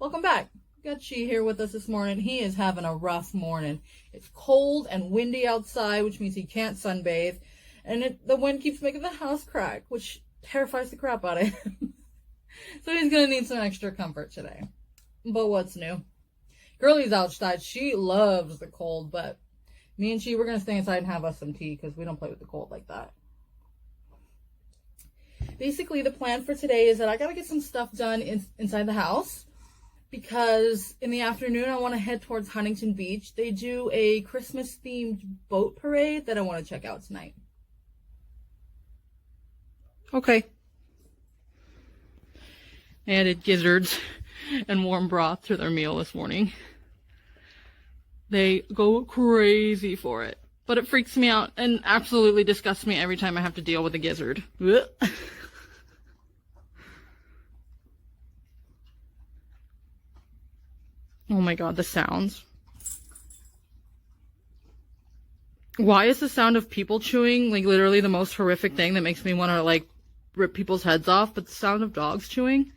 Welcome back. Got Chi here with us this morning. He is having a rough morning. It's cold and windy outside, which means he can't sunbathe. And the wind keeps making the house crack, which terrifies the crap out of him. So he's going to need some extra comfort today. But what's new? Girlie's outside. She loves the cold, but me and Chi, we're going to stay inside and have us some tea because we don't play with the cold like that. Basically, the plan for today is that I got to get some stuff done inside the house. Because in the afternoon, I want to head towards Huntington Beach. They do a Christmas-themed boat parade that I want to check out tonight. Okay. I added gizzards and warm broth to their meal this morning. They go crazy for it. But it freaks me out and absolutely disgusts me every time I have to deal with a gizzard. Oh my god, the sounds. Why is the sound of people chewing like literally the most horrific thing that makes me want to like rip people's heads off, but the sound of dogs chewing?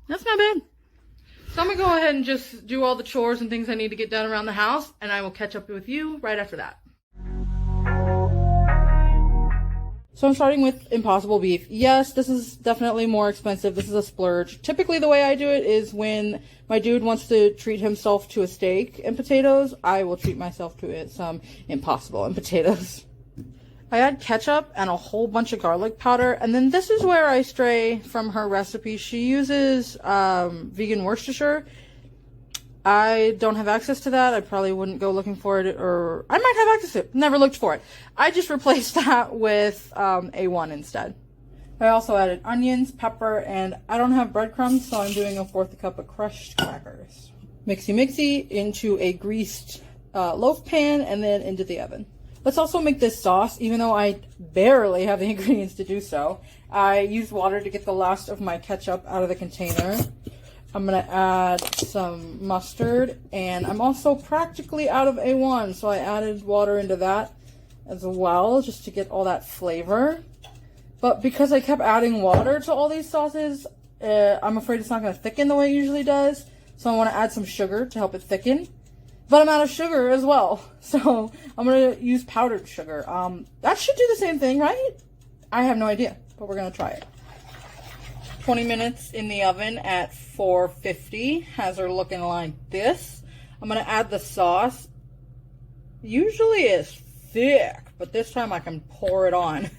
That's not bad. So I'm gonna go ahead and just do all the chores and things I need to get done around the house, and I will catch up with you right after that. So I'm starting with Impossible Beef. Yes, this is definitely more expensive. This is a splurge. Typically the way I do it is when my dude wants to treat himself to a steak and potatoes, I will treat myself to some Impossible and potatoes. I add ketchup and a whole bunch of garlic powder, and then this is where I stray from her recipe. She uses vegan Worcestershire. I don't have access to that. I probably wouldn't go looking for it, or I might have access to it. Never looked for it. I just replaced that with A1 instead. I also added onions, pepper, and I don't have breadcrumbs, so I'm doing a 1/4 cup of crushed crackers. Mixy into a greased loaf pan and then into the oven. Let's also make this sauce, even though I barely have the ingredients to do so. I used water to get the last of my ketchup out of the container. I'm going to add some mustard, and I'm also practically out of A1, so I added water into that as well, just to get all that flavor. But because I kept adding water to all these sauces, I'm afraid it's not going to thicken the way it usually does, so I want to add some sugar to help it thicken. But I'm out of sugar as well, so I'm going to use powdered sugar. That should do the same thing, right? I have no idea, but we're going to try it. 20 minutes in the oven at 450 has her looking like this. I'm going to add the sauce. Usually it's thick, but this time I can pour it on.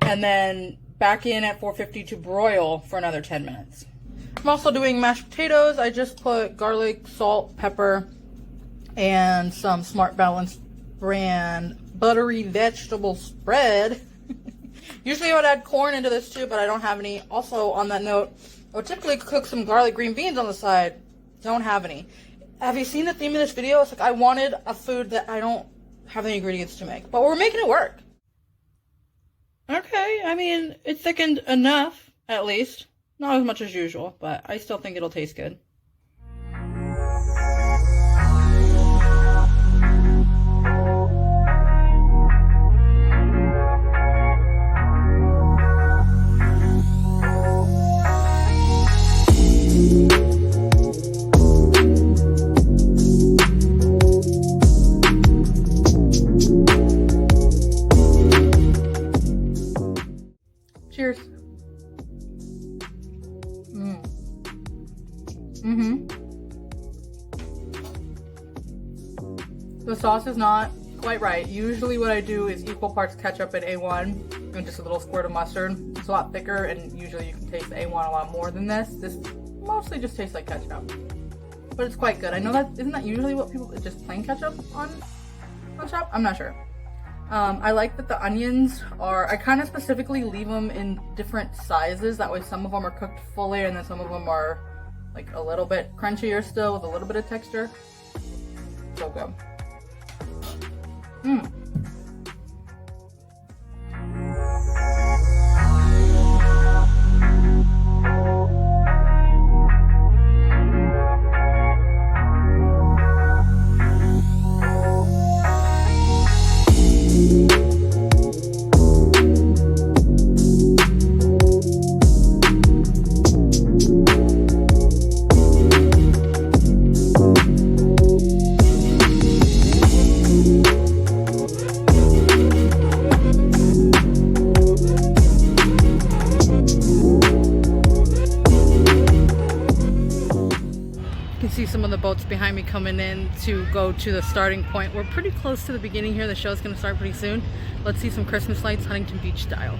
And then back in at 450 to broil for another 10 minutes. I'm also doing mashed potatoes. I just put garlic, salt, pepper, and some Smart Balance brand buttery vegetable spread. Usually I would add corn into this too, but I don't have any. Also, on that note, I would typically cook some garlic green beans on the side. Don't have any. Have you seen the theme of this video? It's like I wanted a food that I don't have the ingredients to make, but we're making it work. Okay, I mean, it thickened enough, at least. Not as much as usual, but I still think it'll taste good. Cheers. The sauce is not quite right. Usually what I do is equal parts ketchup and A1 and just a little squirt of mustard. It's a lot thicker, and usually you can taste the A1 a lot more than this. This mostly just tastes like ketchup, but it's quite good. I know that isn't that usually what people just plain ketchup on top. I'm not sure. I like that the onions are, I kind of specifically leave them in different sizes. That way some of them are cooked fully and then some of them are like a little bit crunchier still with a little bit of texture. So good. see some of the boats behind me coming in to go to the starting point. We're pretty close to the beginning here. The show's gonna start pretty soon. Let's see some Christmas lights, Huntington Beach style.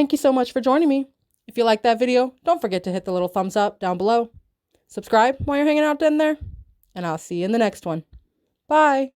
thank you so much for joining me. If you liked that video, don't forget to hit the little thumbs up down below. Subscribe while you're hanging out down there, and I'll see you in the next one. Bye.